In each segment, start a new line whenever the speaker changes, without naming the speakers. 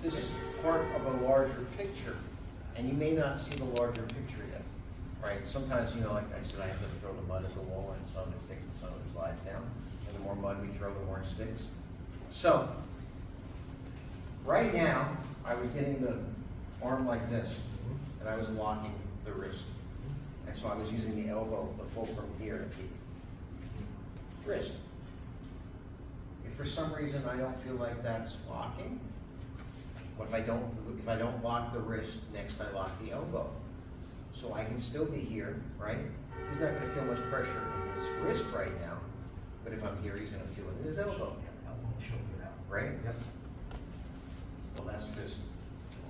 this is part of a larger picture, and you may not see the larger picture yet, right? Sometimes, you know, like I said, I have to throw the mud at the wall, and some of it sticks and some of it slides down. And the more mud we throw, the more it sticks. So, right now, I was getting the arm like this, and I was locking the wrist. And so I was using the elbow, the fulcrum here to keep wrist. If for some reason I don't feel like that's locking, what if I don't lock the wrist, next I lock the elbow. So I can still be here, right? He's not going to feel much pressure in his wrist right now, but if I'm here, he's going to feel it in his elbow.
Elbow and shoulder out.
Right?
Yep.
Well, that's just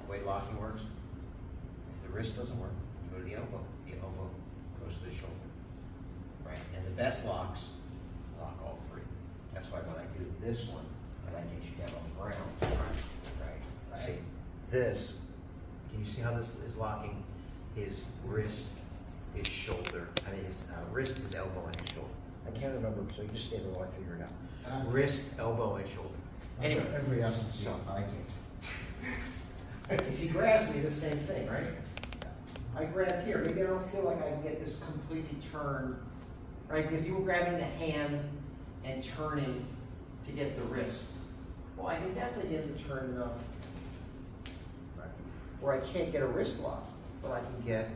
the way locking works. If the wrist doesn't work, you go to the elbow goes to the shoulder. Right? And the best locks lock all three. That's why when I do this one, I like to get you down on the ground. Right? See, this, can you see how this is locking his wrist, his shoulder, his wrist, his elbow, and his shoulder? I can't remember, so you just stay there while I figure it out. Wrist, elbow, and shoulder. Anyway,
Everybody else can see,
so
I can't.
if he grabs me, the same thing, right? I grab here. Maybe I don't feel like I can get this completely turned, right? Because you were grabbing the hand and turning to get the wrist. Well, I can definitely get it to turn enough, right? Where I can't get a wrist lock, but I can get,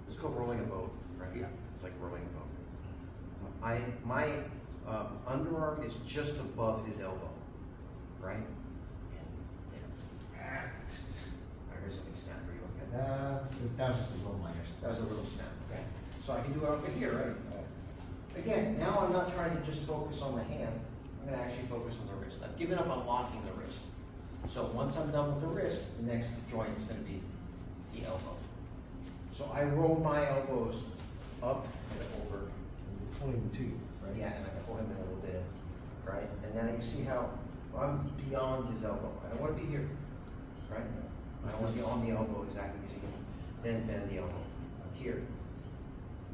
it's called rolling a boat, right?
Yeah.
It's like rolling a boat. My underarm is just above his elbow, right? And there. I heard something snap. Are you okay?
That was just a little minor.
That was a little snap. Okay. So I can do it over here, right? Again, now I'm not trying to just focus on the hand. I'm going to actually focus on the wrist. I've given up on locking the wrist. So once I'm done with the wrist, the next joint is going to be the elbow. So I roll my elbows up and over.
You're pointing to you, right?
Yeah, and I can pull him in a little bit, right? And then you see how I'm beyond his elbow. I don't want to be here, right? I don't want to be on the elbow exactly because he can then bend the elbow here.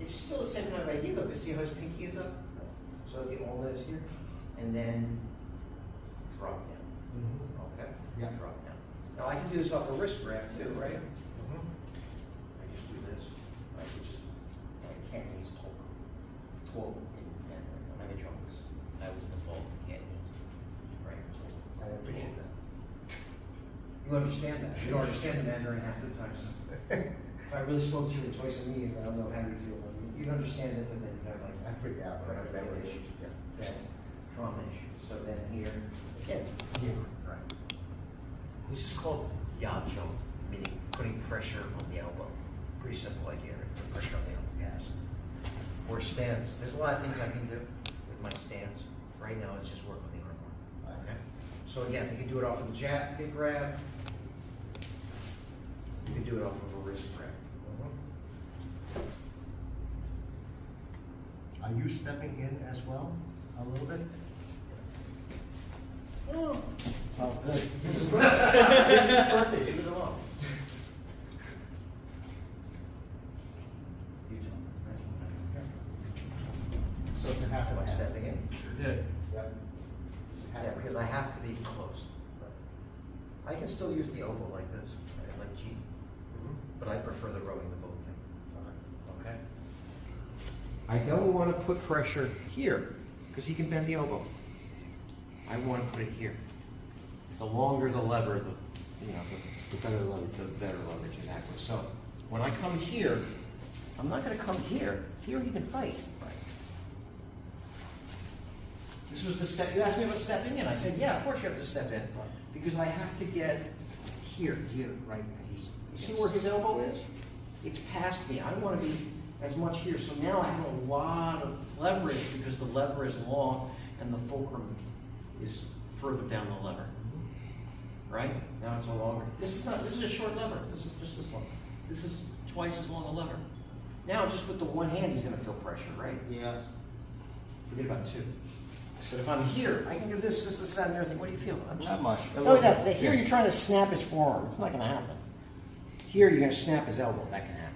It's still the same kind of idea though, because see how his pinky is up? So the ulna is here, and then drop down. Okay?
Yeah.
Drop down. Now I can do this off a wrist grab too, right?
Mm-hmm.
I just do this. I can just, I can't use torque in Mandarin. I'm having trouble because that was default Cantonese. Right?
I appreciate that.
You understand that. You don't understand the Mandarin half the time. So. If I really spoke to you in twice a meeting, I don't know how you feel. You understand it, but then you have like
I freak out when I have
memory
issues.
issues.
Yeah.
Then trauma issues. So then here, again,
Here, right.
this is called Jiao, meaning putting pressure on the elbow. Pretty simple idea, right? Put pressure on the elbow. Yes. Or stance. There's a lot of things I can do with my stance. Right now, it's just work on the arm bar. Okay. So again, you can do it off of the jab, big grab. You can do it off of a wrist grab.
Are you stepping in as well, a little bit?
Oh,
Oh, good. This is perfect.
this is perfect. Leave it alone.
So it's a half
Am
and
I
a half.
stepping in?
Sure did.
Yep. It's a half.
Yeah, because I have to be close. I can still use the elbow like this, right, like G, but I prefer the rowing the boat thing. Okay? I don't want to put pressure here because he can bend the elbow. I want to put it here. The longer the lever, the better leverage, exactly. So when I come here, I'm not going to come here. Here he can fight. Right. This was the step. You asked me about stepping in. I said, yeah, of course you have to step in because I have to get here, right? You see where his elbow is? It's past me. I want to be as much here. So now I have a lot of leverage because the lever is long and the fulcrum is further down the lever. Right? Now it's a longer. This is a short lever. This is just this long. This is twice as long a lever. Now just with the one hand he's going to feel pressure, right?
Yeah.
Forget about two. But if I'm here, I can do this, that, and everything. What do you feel? I'm
Not much.
No, here you're trying to snap his forearm. It's not going to happen. Here you're going to snap his elbow. That can happen.